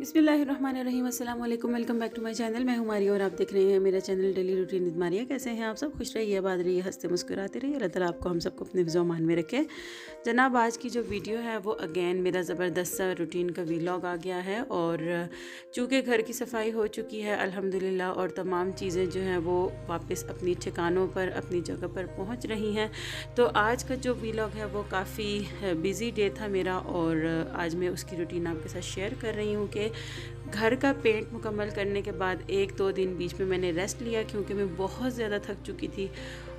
बिस्मिल्लाहिर्रहमानिर्रहीम, अस्सलाम वालेकुम। Welcome back to my channel. मैं हूं मारिया और आप देख रहे हैं मेरा channel daily routine with Maria. कैसे हैं आप सब? खुश रहिए, आबाद रहिए, हंसते मुस्कुराते रहिए। अल्लाह ताला आपको हम सबको अपने फ़िज़ो-मान में रखे। जनाब, आज की जो वीडियो है वो अगेन मेरा ज़बरदस्त सा रूटीन का वीलॉग आ गया है। और चूँकि घर की सफाई हो चुकी है अल्हम्दुलिल्लाह और तमाम चीज़ें जो हैं वो वापस अपनी ठिकानों पर, अपनी जगह पर पहुँच रही हैं, तो आज का जो वीलॉग है वो काफ़ी बिज़ी डे था मेरा। और आज मैं उसकी रूटीन आपके साथ शेयर कर रही हूँ कि घर का पेंट मुकम्मल करने के बाद 1-2 दिन बीच में मैंने रेस्ट लिया क्योंकि मैं बहुत ज़्यादा थक चुकी थी।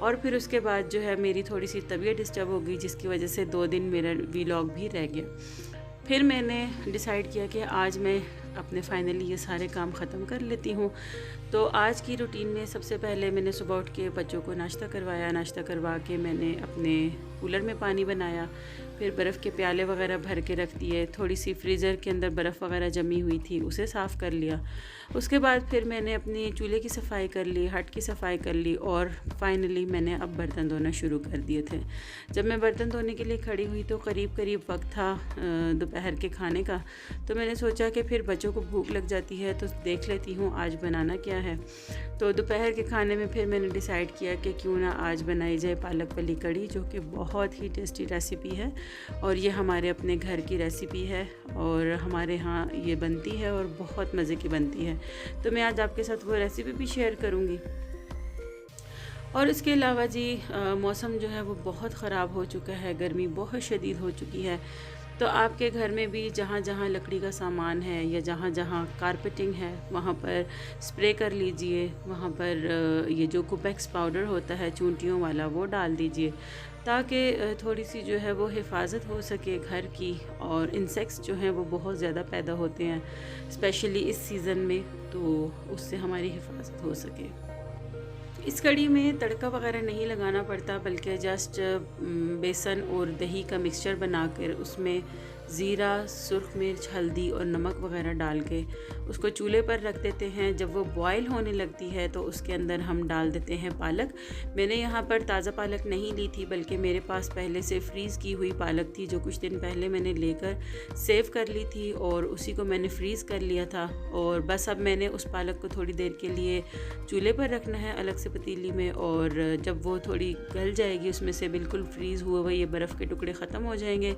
और फिर उसके बाद जो है मेरी थोड़ी सी तबीयत डिस्टर्ब हो गई, जिसकी वजह से 2 दिन मेरा वीलॉग भी रह गया। फिर मैंने डिसाइड किया कि आज मैं अपने फाइनली ये सारे काम ख़त्म कर लेती हूँ। तो आज की रूटीन में सबसे पहले मैंने सुबह उठ के बच्चों को नाश्ता करवाया। नाश्ता करवा के मैंने अपने कूलर में पानी बनाया, फिर बर्फ़ के प्याले वगैरह भर के रख दिए। थोड़ी सी फ्रीज़र के अंदर बर्फ़ वगैरह जमी हुई थी, उसे साफ़ कर लिया। उसके बाद फिर मैंने अपनी चूल्हे की सफाई कर ली, हट की सफाई कर ली और फाइनली मैंने अब बर्तन धोना शुरू कर दिए थे। जब मैं बर्तन धोने के लिए खड़ी हुई तो करीब करीब वक्त था दोपहर के खाने का। तो मैंने सोचा कि फिर बच्चों को भूख लग जाती है तो देख लेती हूँ आज बनाना क्या है। तो दोपहर के खाने में फिर मैंने डिसाइड किया कि क्यों ना आज बनाई जाए पालक वाली कड़ी, जो कि बहुत ही टेस्टी रेसिपी है और ये हमारे अपने घर की रेसिपी है और हमारे यहाँ ये बनती है और बहुत मज़े की बनती है। तो मैं आज आपके साथ वो रेसिपी भी शेयर करूँगी। और इसके अलावा जी मौसम जो है वो बहुत ख़राब हो चुका है, गर्मी बहुत शदीद हो चुकी है। तो आपके घर में भी जहाँ जहाँ लकड़ी का सामान है या जहाँ जहाँ कारपेटिंग है वहाँ पर स्प्रे कर लीजिए। वहाँ पर ये जो कुपेक्स पाउडर होता है चूंटियों वाला वो डाल दीजिए, ताकि थोड़ी सी जो है वो हिफाजत हो सके घर की। और इंसेक्ट्स जो हैं वो बहुत ज़्यादा पैदा होते हैं स्पेशली इस सीज़न में, तो उससे हमारी हिफाजत हो सके। इस कड़ी में तड़का वगैरह नहीं लगाना पड़ता, बल्कि जस्ट बेसन और दही का मिक्सचर बनाकर उसमें ज़ीरा, सुर्ख मिर्च, हल्दी और नमक वगैरह डाल के उसको चूल्हे पर रख देते हैं। जब वो बॉयल होने लगती है तो उसके अंदर हम डाल देते हैं पालक। मैंने यहाँ पर ताज़ा पालक नहीं ली थी, बल्कि मेरे पास पहले से फ्रीज़ की हुई पालक थी जो कुछ दिन पहले मैंने लेकर सेव कर ली थी और उसी को मैंने फ्रीज़ कर लिया था। और बस अब मैंने उस पालक को थोड़ी देर के लिए चूल्हे पर रखना है अलग से पतीली में, और जब वो थोड़ी गल जाएगी उसमें से बिल्कुल फ्रीज़ हुए हुए ये बर्फ़ के टुकड़े ख़त्म हो जाएंगे,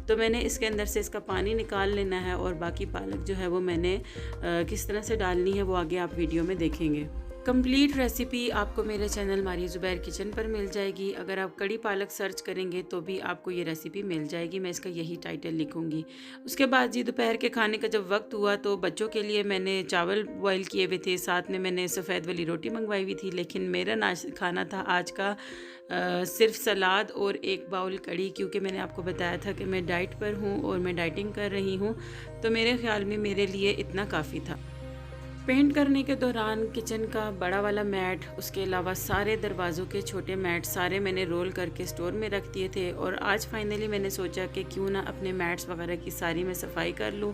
तो मैंने इसके अंदर से इसका पानी निकाल लेना है। और बाकी पालक जो है वो मैंने किस तरह से डालनी है वो आगे आप वीडियो में देखेंगे। कंप्लीट रेसिपी आपको मेरे चैनल मारिया ज़ुबैर किचन पर मिल जाएगी। अगर आप कड़ी पालक सर्च करेंगे तो भी आपको ये रेसिपी मिल जाएगी, मैं इसका यही टाइटल लिखूंगी। उसके बाद जी दोपहर के खाने का जब वक्त हुआ तो बच्चों के लिए मैंने चावल बॉयल किए हुए थे, साथ में मैंने सफ़ेद वाली रोटी मंगवाई हुई थी। लेकिन मेरा खाना था आज का सिर्फ सलाद और एक बाउल कड़ी, क्योंकि मैंने आपको बताया था कि मैं डाइट पर हूँ और मैं डाइटिंग कर रही हूँ, तो मेरे ख़्याल में मेरे लिए इतना काफ़ी था। पेंट करने के दौरान किचन का बड़ा वाला मैट, उसके अलावा सारे दरवाज़ों के छोटे मैट सारे मैंने रोल करके स्टोर में रख दिए थे। और आज फाइनली मैंने सोचा कि क्यों ना अपने मैट्स वगैरह की सारी मैं सफाई कर लूँ।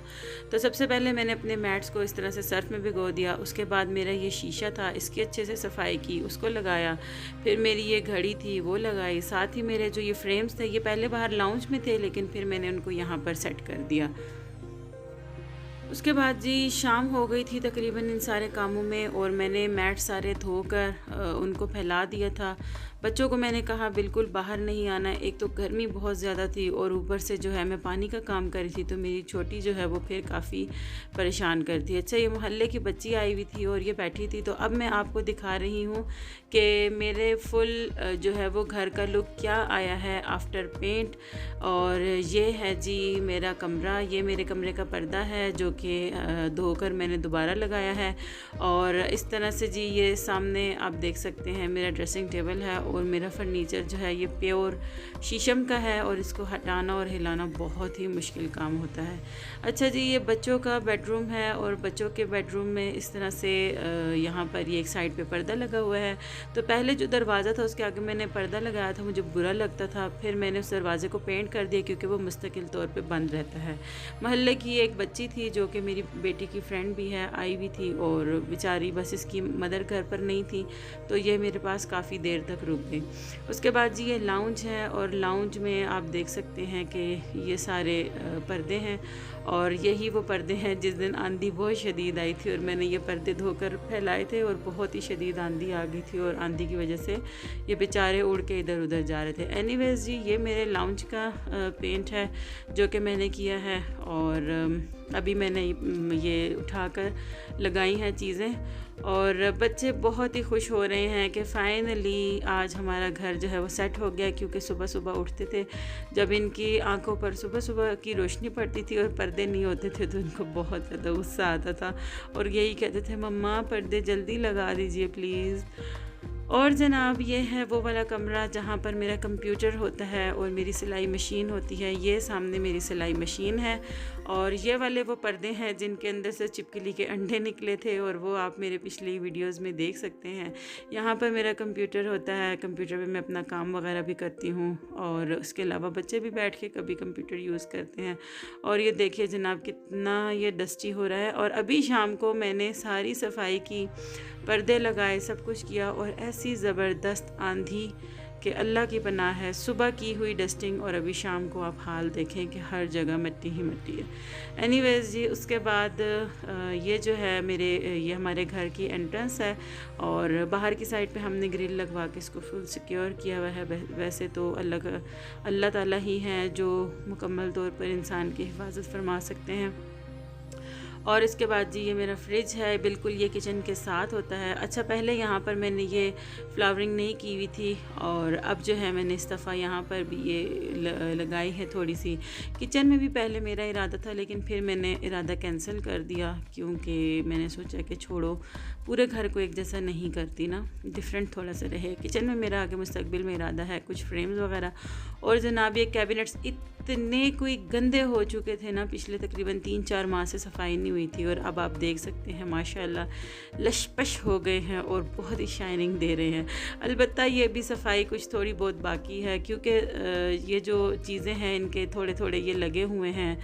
तो सबसे पहले मैंने अपने मैट्स को इस तरह से सर्फ में भिगो दिया। उसके बाद मेरा ये शीशा था, इसकी अच्छे से सफाई की, उसको लगाया। फिर मेरी ये घड़ी थी वो लगाई। साथ ही मेरे जो ये फ्रेम्स थे ये पहले बाहर लाउंज में थे, लेकिन फिर मैंने उनको यहाँ पर सेट कर दिया। उसके बाद जी शाम हो गई थी तकरीबन इन सारे कामों में, और मैंने मैट सारे धोकर उनको फैला दिया था। बच्चों को मैंने कहा बिल्कुल बाहर नहीं आना। एक तो गर्मी बहुत ज़्यादा थी और ऊपर से जो है मैं पानी का काम कर रही थी, तो मेरी छोटी जो है वो फिर काफ़ी परेशान करती है। अच्छा, ये मोहल्ले की बच्ची आई हुई थी और ये बैठी थी, तो अब मैं आपको दिखा रही हूँ कि मेरे फुल जो है वो घर का लुक क्या आया है आफ्टर पेंट। और ये है जी मेरा कमरा, ये मेरे कमरे का पर्दा है जो कि धोकर मैंने दोबारा लगाया है। और इस तरह से जी ये सामने आप देख सकते हैं मेरा ड्रेसिंग टेबल है और मेरा फर्नीचर जो है ये प्योर शीशम का है और इसको हटाना और हिलाना बहुत ही मुश्किल काम होता है। अच्छा जी, ये बच्चों का बेडरूम है और बच्चों के बेडरूम में इस तरह से यहाँ पर ये एक साइड पे पर्दा लगा हुआ है। तो पहले जो दरवाज़ा था उसके आगे मैंने पर्दा लगाया था, मुझे बुरा लगता था। फिर मैंने उस दरवाज़े को पेंट कर दिया क्योंकि वो मुस्तकिल तौर पर बंद रहता है। मोहल्ले की एक बच्ची थी जो कि मेरी बेटी की फ्रेंड भी है, आई हुई थी और बेचारी बस इसकी मदर घर पर नहीं थी, तो ये मेरे पास काफ़ी देर तक रुक धूप गई। उसके बाद जी ये लाउंज है और लाउंज में आप देख सकते हैं कि ये सारे पर्दे हैं और यही वो पर्दे हैं जिस दिन आंधी बहुत शदीद आई थी और मैंने ये पर्दे धोकर फैलाए थे और बहुत ही शदीद आंधी आ गई थी और आंधी की वजह से ये बेचारे उड़ के इधर उधर जा रहे थे। एनीवेज जी ये मेरे लाउंज का पेंट है जो कि मैंने किया है और अभी मैंने ये उठाकर लगाई हैं चीज़ें और बच्चे बहुत ही खुश हो रहे हैं कि फ़ाइनली आज हमारा घर जो है वो सेट हो गया, क्योंकि सुबह सुबह उठते थे जब इनकी आंखों पर सुबह सुबह की रोशनी पड़ती थी और पर्दे नहीं होते थे तो इनको बहुत ज़्यादा गुस्सा आता था और यही कहते थे मम्मा पर्दे जल्दी लगा दीजिए प्लीज़। और जनाब ये है वो वाला कमरा जहाँ पर मेरा कंप्यूटर होता है और मेरी सिलाई मशीन होती है। ये सामने मेरी सिलाई मशीन है और ये वाले वो पर्दे हैं जिनके अंदर से छिपकली के अंडे निकले थे और वो आप मेरे पिछली वीडियोस में देख सकते हैं। यहाँ पर मेरा कंप्यूटर होता है, कंप्यूटर पे मैं अपना काम वगैरह भी करती हूँ और उसके अलावा बच्चे भी बैठ के कभी कंप्यूटर यूज़ करते हैं। और ये देखिए जनाब कितना ये डस्टी हो रहा है और अभी शाम को मैंने सारी सफाई की, पर्दे लगाए, सब कुछ किया और ऐसी ज़बरदस्त आंधी कि अल्लाह की पनाह है। सुबह की हुई डस्टिंग और अभी शाम को आप हाल देखें कि हर जगह मिट्टी ही मिट्टी है। एनीवेज जी उसके बाद ये जो है ये हमारे घर की एंट्रेंस है और बाहर की साइड पे हमने ग्रिल लगवा के इसको फुल सिक्योर किया हुआ है। वैसे तो अल्लाह ताला ही हैं जो मुकम्मल तौर पर इंसान की हिफाजत फरमा सकते हैं। और इसके बाद जी ये मेरा फ्रिज है, बिल्कुल ये किचन के साथ होता है। अच्छा पहले यहाँ पर मैंने ये फ्लावरिंग नहीं की हुई थी और अब जो है मैंने इस दफ़ा यहाँ पर भी ये लगाई है थोड़ी सी। किचन में भी पहले मेरा इरादा था लेकिन फिर मैंने इरादा कैंसिल कर दिया क्योंकि मैंने सोचा कि छोड़ो पूरे घर को एक जैसा नहीं करती ना, डिफरेंट थोड़ा सा रहे। किचन में मेरा आगे मुस्तकबिल में इरादा है कुछ फ्रेम्स वगैरह। और जनाब ये कैबिनेट्स इतने कोई गंदे हो चुके थे ना, पिछले तकरीबन 3-4 माह से सफाई नहीं हुई थी और अब आप देख सकते हैं माशाल्लाह लशपश हो गए हैं और बहुत ही शाइनिंग दे रहे हैं। अलबत्ता ये भी सफाई कुछ थोड़ी बहुत बाकी है क्योंकि ये जो चीज़ें हैं इनके थोड़े थोड़े ये लगे हुए हैं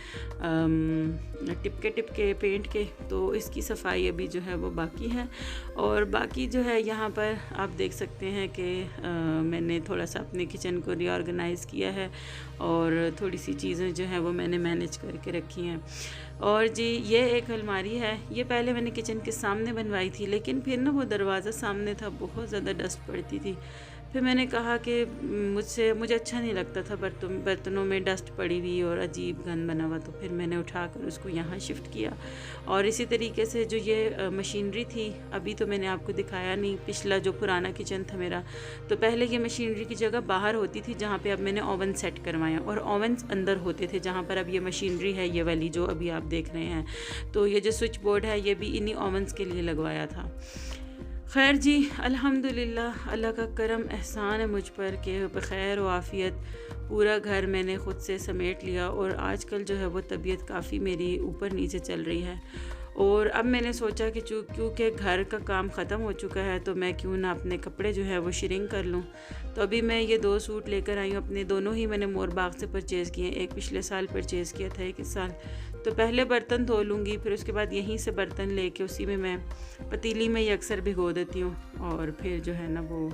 टिपके पेंट के, तो इसकी सफाई अभी जो है वो बाकी है। और बाकी जो है यहाँ पर आप देख सकते हैं कि मैंने थोड़ा सा अपने किचन को रीऑर्गेनाइज़ किया है और थोड़ी सी चीज़ें जो है वो मैंने मैनेज करके रखी हैं। और जी ये एक अलमारी है, ये पहले मैंने किचन के सामने बनवाई थी लेकिन फिर ना वो दरवाज़ा सामने था, बहुत ज़्यादा डस्ट पड़ती थी। फिर मैंने कहा कि मुझे अच्छा नहीं लगता था बर्तनों में डस्ट पड़ी हुई और अजीब गंद बना हुआ, तो फिर मैंने उठाकर उसको यहाँ शिफ्ट किया। और इसी तरीके से जो ये मशीनरी थी, अभी तो मैंने आपको दिखाया नहीं, पिछला जो पुराना किचन था मेरा, तो पहले ये मशीनरी की जगह बाहर होती थी जहाँ पे अब मैंने ओवन सेट करवाया और ओवन्स अंदर होते थे जहाँ पर अब ये मशीनरी है, ये वाली जो अभी आप देख रहे हैं। तो ये जो स्विच बोर्ड है ये भी इन्हीं ओवन्स के लिए लगवाया था। खैर जी अल्हम्दुलिल्लाह, अल्लाह का करम एहसान है मुझ पर कि बखैर व आफ़ियत पूरा घर मैंने ख़ुद से समेट लिया और आजकल जो है वो तबीयत काफ़ी मेरी ऊपर नीचे चल रही है। और अब मैंने सोचा कि क्योंकि घर का काम ख़त्म हो चुका है तो मैं क्यों ना अपने कपड़े जो है वो श्रिंक कर लूँ। तो अभी मैं ये 2 सूट लेकर आई हूँ अपने, दोनों ही मैंने मोरबाग से परचेज़ किए। एक पिछले साल परचेज़ किया था, एक इस साल। तो पहले बर्तन धो लूँगी, फिर उसके बाद यहीं से बर्तन लेके उसी में मैं पतीली में ही अक्सर भिगो देती हूँ और फिर जो है ना वो।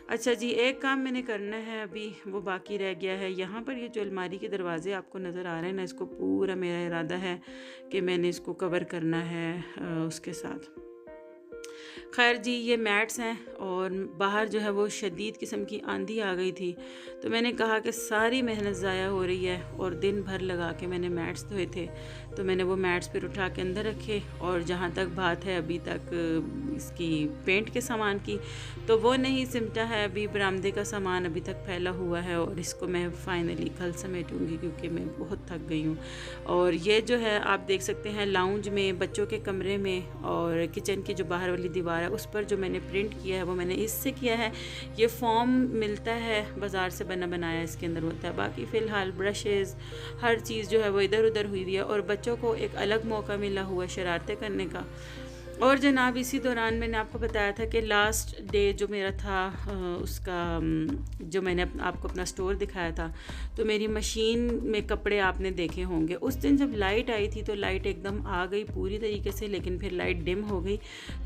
अच्छा जी एक काम मैंने करना है अभी, वो बाकी रह गया है। यहाँ पर ये जो अलमारी के दरवाज़े आपको नज़र आ रहे हैं ना, इसको पूरा मेरा इरादा है कि मैंने इसको कवर करना है उसके साथ। खैर जी ये मैट्स हैं और बाहर जो है वो शदीद किस्म की आंधी आ गई थी, तो मैंने कहा कि सारी मेहनत ज़ाया हो रही है और दिन भर लगा के मैंने मैट्स धोए थे, तो मैंने वो मैट्स फिर उठा के अंदर रखे। और जहाँ तक बात है अभी तक इसकी पेंट के सामान की, तो वो नहीं सिमटा है, अभी बरामदे का सामान अभी तक फैला हुआ है और इसको मैं फ़ाइनली कल समेटूँगी क्योंकि मैं बहुत थक गई हूँ। और ये जो है आप देख सकते हैं लाउंज में, बच्चों के कमरे में और किचन की जो बाहर वाली दीवार है उस पर जो मैंने प्रिंट किया है वो मैंने इससे किया है। ये फॉर्म मिलता है बाज़ार से, बना बनाया इसके अंदर होता है। बाकी फ़िलहाल ब्रशेज़ हर चीज़ जो है वो इधर उधर हुई हुई है और बच्चों को एक अलग मौका मिला हुआ शरारतें करने का। और जनाब इसी दौरान मैंने आपको बताया था कि लास्ट डे जो मेरा था उसका जो मैंने आपको अपना स्टोर दिखाया था, तो मेरी मशीन में कपड़े आपने देखे होंगे। उस दिन जब लाइट आई थी तो लाइट एकदम आ गई पूरी तरीके से, लेकिन फिर लाइट डिम हो गई।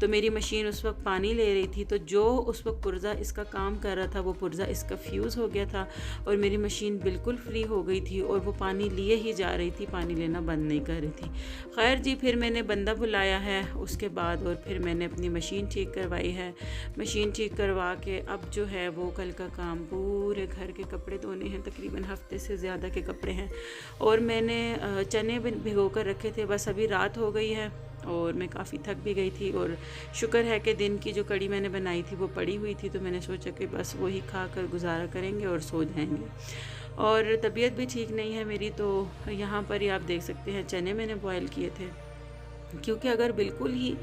तो मेरी मशीन उस वक्त पानी ले रही थी, तो जो उस वक्त पुर्जा इसका काम कर रहा था वो पुर्जा इसका फ्यूज़ हो गया था और मेरी मशीन बिल्कुल फ्री हो गई थी और वो पानी लिए ही जा रही थी, पानी लेना बंद नहीं कर रही थी। खैर जी, फिर मैंने बंदा बुलाया है उसके बाद और फिर मैंने अपनी मशीन ठीक करवाई है। मशीन ठीक करवा के अब जो है वो कल का काम, पूरे घर के कपड़े धोने हैं, तकरीबन हफ्ते से ज़्यादा के कपड़े हैं। और मैंने चने भिगो कर रखे थे, बस अभी रात हो गई है और मैं काफ़ी थक भी गई थी और शुक्र है कि दिन की जो कड़ी मैंने बनाई थी वो पड़ी हुई थी, तो मैंने सोचा कि बस वही खा कर गुजारा करेंगे और सो जाएंगे। और तबीयत भी ठीक नहीं है मेरी, तो यहाँ पर ही आप देख सकते हैं चने मैंने बॉयल किए थे, क्योंकि अगर बिल्कुल ही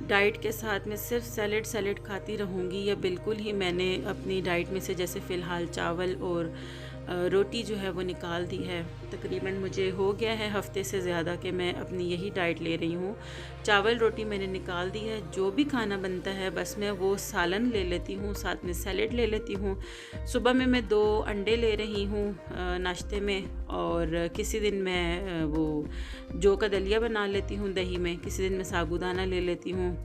डाइट के साथ में सिर्फ सैलेड खाती रहूँगी या बिल्कुल ही मैंने अपनी डाइट में से जैसे फ़िलहाल चावल और रोटी जो है वो निकाल दी है। तकरीबन मुझे हो गया है हफ्ते से ज़्यादा कि मैं अपनी यही डाइट ले रही हूँ। चावल रोटी मैंने निकाल दी है, जो भी खाना बनता है बस मैं वो सालन ले लेती हूँ, साथ में सैलेड ले लेती हूँ। सुबह में मैं 2 अंडे ले रही हूँ नाश्ते में, और किसी दिन मैं वो जौ का दलिया बना लेती हूँ दही में, किसी दिन मैं साबूदाना ले लेती हूँ।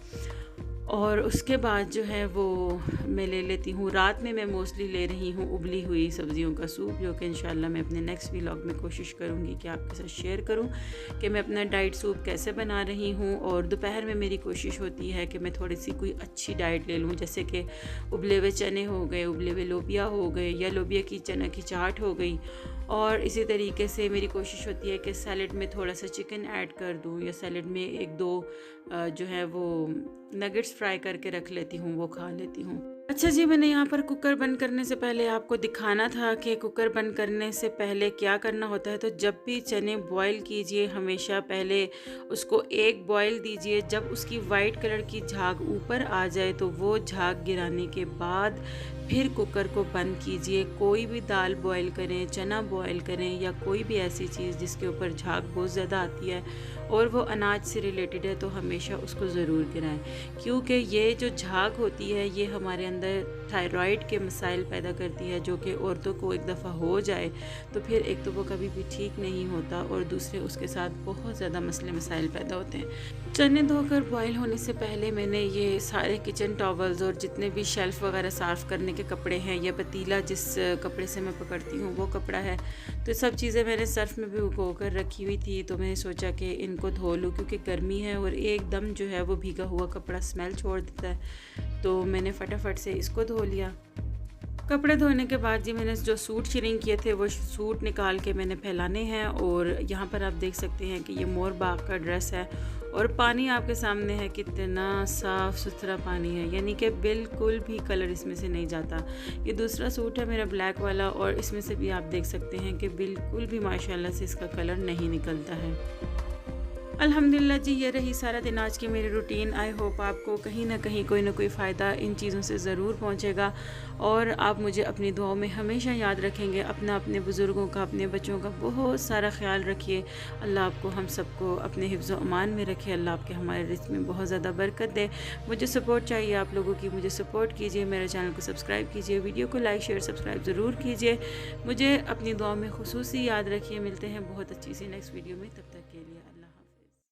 और उसके बाद जो है वो मैं ले लेती हूँ, रात में मैं मोस्टली ले रही हूँ उबली हुई सब्ज़ियों का सूप, जो कि इंशाल्लाह मैं अपने नेक्स्ट व्लॉग में कोशिश करूँगी कि आपके साथ शेयर करूँ कि मैं अपना डाइट सूप कैसे बना रही हूँ। और दोपहर में मेरी कोशिश होती है कि मैं थोड़ी सी कोई अच्छी डाइट ले लूँ, जैसे कि उबले हुए चने हो गए, उबले हुए लोबिया हो गए, या लोबिया की चना की चाट हो गई। और इसी तरीके से मेरी कोशिश होती है कि सैलेड में थोड़ा सा चिकन ऐड कर दूँ, या सैलेड में 1-2 जो है वो नगेट्स फ्राई करके रख लेती हूँ, वो खा लेती हूँ। अच्छा जी, मैंने यहाँ पर कुकर बंद करने से पहले आपको दिखाना था कि कुकर बंद करने से पहले क्या करना होता है। तो जब भी चने बॉईल कीजिए, हमेशा पहले उसको एक बॉईल दीजिए, जब उसकी वाइट कलर की झाग ऊपर आ जाए तो वो झाग गिराने के बाद फिर कुकर को बंद कीजिए। कोई भी दाल बॉईल करें, चना बॉईल करें, या कोई भी ऐसी चीज़ जिसके ऊपर झाग बहुत ज़्यादा आती है और वो अनाज से रिलेटेड है, तो हमेशा उसको ज़रूर गिराएं, क्योंकि ये जो झाग होती है ये हमारे अंदर थायराइड के मसाइल पैदा करती है, जो कि औरतों को एक दफ़ा हो जाए तो फिर एक तो वो कभी भी ठीक नहीं होता, और दूसरे उसके साथ बहुत ज़्यादा मसले मसाइल पैदा होते हैं। चने धोकर बॉईल होने से पहले मैंने ये सारे किचन टॉवल्स और जितने भी शेल्फ़ वगैरह साफ़ करने के कपड़े हैं, या पतीला जिस कपड़े से मैं पकड़ती हूँ वो कपड़ा है, तो सब चीज़ें मैंने सर्फ़ में भी भिगो कर रखी हुई थी। तो मैंने सोचा कि इनको धो लूँ, क्योंकि गर्मी है और एकदम जो है वो भीगा हुआ कपड़ा स्मेल छोड़ देता है, तो मैंने फटाफट से इसको धो लिया। कपड़े धोने के बाद जी मैंने जो सूट शिरिंग किए थे वो सूट निकाल के मैंने फैलाने हैं, और यहाँ पर आप देख सकते हैं कि ये मोर बाग का ड्रेस है, और पानी आपके सामने है, कितना साफ़ सुथरा पानी है, यानी कि बिल्कुल भी कलर इसमें से नहीं जाता। ये दूसरा सूट है मेरा ब्लैक वाला, और इसमें से भी आप देख सकते हैं कि बिल्कुल भी माशाल्लाह से इसका कलर नहीं निकलता है। अल्हम्दुलिल्लाह जी, ये रही सारा दिन आज की मेरी रूटीन। आई होप आपको कहीं ना कहीं कोई ना कोई फ़ायदा इन चीज़ों से ज़रूर पहुंचेगा, और आप मुझे अपनी दुआओं में हमेशा याद रखेंगे। अपना, अपने बुज़ुर्गों का, अपने बच्चों का बहुत सारा ख्याल रखिए। अल्लाह आपको हम सबको अपने हिफ्ज़ व अमान में रखे। अल्लाह आपके हमारे रिज़्क़ में बहुत ज़्यादा बरकत दे। मुझे सपोर्ट चाहिए आप लोगों की, मुझे सपोर्ट कीजिए, मेरे चैनल को सब्सक्राइब कीजिए, वीडियो को लाइक शेयर सब्सक्राइब ज़रूर कीजिए। मुझे अपनी दुआओं में ख़ुसूसी याद रखिए। मिलते हैं बहुत अच्छी सी नेक्स्ट वीडियो में, तब तक के लिए अल्लाह।